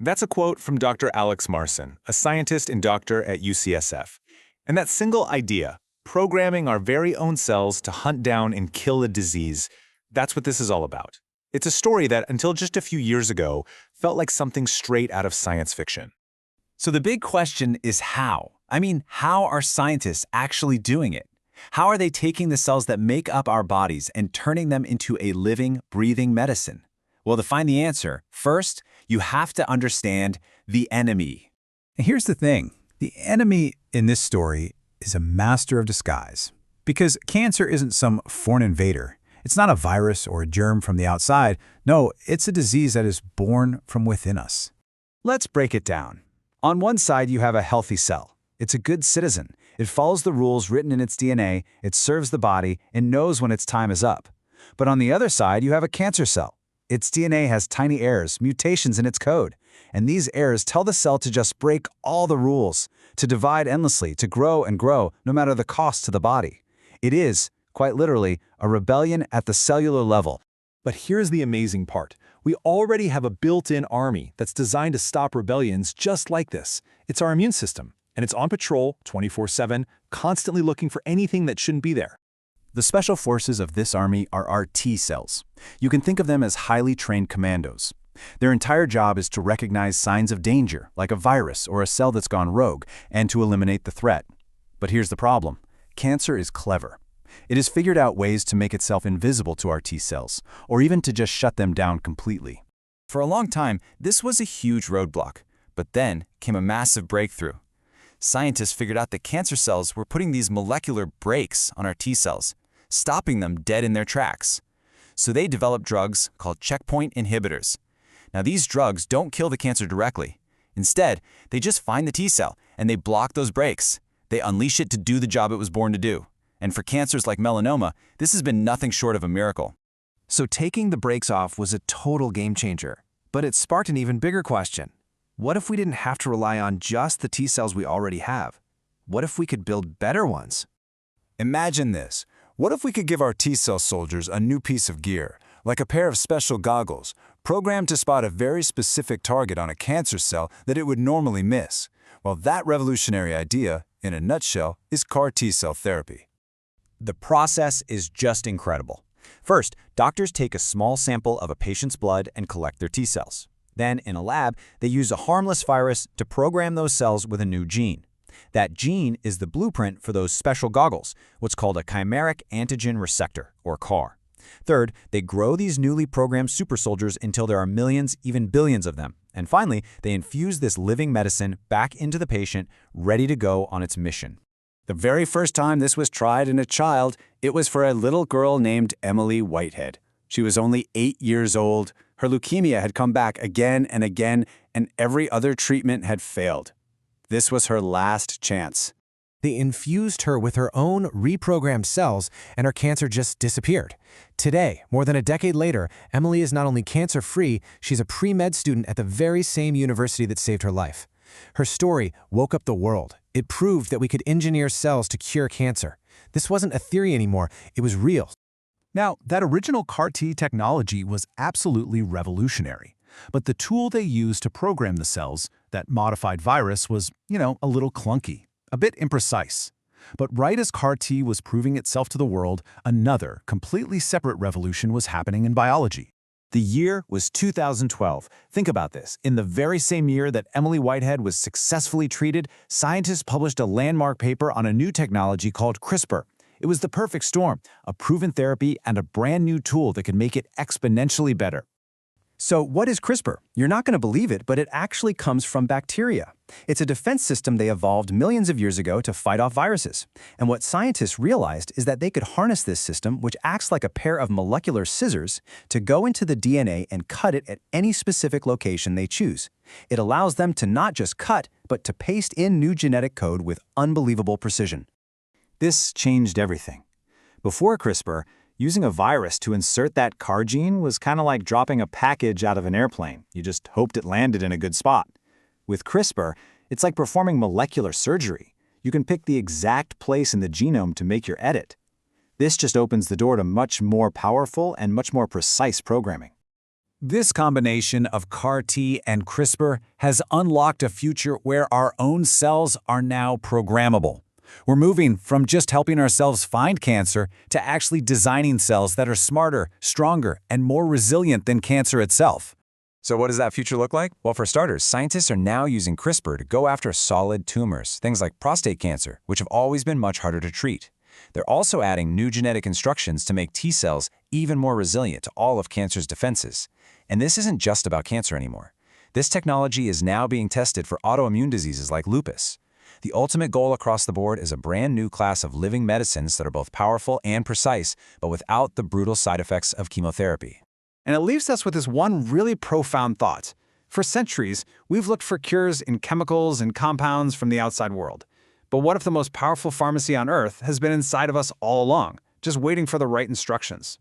That's a quote from Dr. Alex Marson, a scientist and doctor at UCSF. And that single idea, programming our very own cells to hunt down and kill a disease, that's what this is all about. It's a story that, until just a few years ago, felt like something straight out of science fiction. So the big question is how? I mean, how are scientists actually doing it? How are they taking the cells that make up our bodies and turning them into a living, breathing medicine? Well, to find the answer, first, you have to understand the enemy. And here's the thing. The enemy in this story is a master of disguise. Because cancer isn't some foreign invader. It's not a virus or a germ from the outside. No, it's a disease that is born from within us. Let's break it down. On one side, you have a healthy cell. It's a good citizen. It follows the rules written in its DNA, it serves the body, and knows when its time is up. But on the other side, you have a cancer cell. Its DNA has tiny errors, mutations in its code. And these errors tell the cell to just break all the rules, to divide endlessly, to grow and grow, no matter the cost to the body. It is, quite literally, a rebellion at the cellular level. But here's the amazing part. We already have a built-in army that's designed to stop rebellions just like this. It's our immune system, and it's on patrol 24/7, constantly looking for anything that shouldn't be there. The special forces of this army are our T cells. You can think of them as highly trained commandos. Their entire job is to recognize signs of danger, like a virus or a cell that's gone rogue, and to eliminate the threat. But here's the problem. Cancer is clever. It has figured out ways to make itself invisible to our T cells, or even to just shut them down completely. For a long time, this was a huge roadblock, but then came a massive breakthrough. Scientists figured out that cancer cells were putting these molecular brakes on our T cells, stopping them dead in their tracks. So they developed drugs called checkpoint inhibitors. Now these drugs don't kill the cancer directly. Instead, they just find the T cell and they block those brakes. They unleash it to do the job it was born to do. And for cancers like melanoma, this has been nothing short of a miracle. So taking the brakes off was a total game changer. But it sparked an even bigger question. What if we didn't have to rely on just the T cells we already have? What if we could build better ones? Imagine this. What if we could give our T cell soldiers a new piece of gear, like a pair of special goggles, programmed to spot a very specific target on a cancer cell that it would normally miss? Well, that revolutionary idea, in a nutshell, is CAR T-cell therapy. The process is just incredible. First, doctors take a small sample of a patient's blood and collect their T cells. Then, in a lab, they use a harmless virus to program those cells with a new gene. That gene is the blueprint for those special goggles, what's called a chimeric antigen receptor, or CAR. Third, they grow these newly programmed super soldiers until there are millions, even billions of them. And finally, they infuse this living medicine back into the patient, ready to go on its mission. The very first time this was tried in a child, it was for a little girl named Emily Whitehead. She was only 8 years old. Her leukemia had come back again and again, and every other treatment had failed. This was her last chance. They infused her with her own reprogrammed cells, and her cancer just disappeared. Today, more than a decade later, Emily is not only cancer-free, she's a pre-med student at the very same university that saved her life. Her story woke up the world. It proved that we could engineer cells to cure cancer. This wasn't a theory anymore, it was real. Now, that original CAR-T technology was absolutely revolutionary. But the tool they used to program the cells, that modified virus, was, a little clunky, a bit imprecise. But right as CAR-T was proving itself to the world, another, completely separate revolution was happening in biology. The year was 2012. Think about this. In the very same year that Emily Whitehead was successfully treated, scientists published a landmark paper on a new technology called CRISPR. It was the perfect storm, a proven therapy and a brand new tool that could make it exponentially better. So what is CRISPR? You're not going to believe it, but it actually comes from bacteria. It's a defense system they evolved millions of years ago to fight off viruses. And what scientists realized is that they could harness this system, which acts like a pair of molecular scissors, to go into the DNA and cut it at any specific location they choose. It allows them to not just cut, but to paste in new genetic code with unbelievable precision. This changed everything. Before CRISPR, using a virus to insert that CAR gene was kind of like dropping a package out of an airplane. You just hoped it landed in a good spot. With CRISPR, it's like performing molecular surgery. You can pick the exact place in the genome to make your edit. This just opens the door to much more powerful and much more precise programming. This combination of CAR-T and CRISPR has unlocked a future where our own cells are now programmable. We're moving from just helping ourselves find cancer to actually designing cells that are smarter, stronger, and more resilient than cancer itself. So what does that future look like? Well, for starters, scientists are now using CRISPR to go after solid tumors, things like prostate cancer, which have always been much harder to treat. They're also adding new genetic instructions to make T cells even more resilient to all of cancer's defenses. And this isn't just about cancer anymore. This technology is now being tested for autoimmune diseases like lupus. The ultimate goal across the board is a brand new class of living medicines that are both powerful and precise, but without the brutal side effects of chemotherapy. And it leaves us with this one really profound thought. For centuries, we've looked for cures in chemicals and compounds from the outside world. But what if the most powerful pharmacy on Earth has been inside of us all along, just waiting for the right instructions?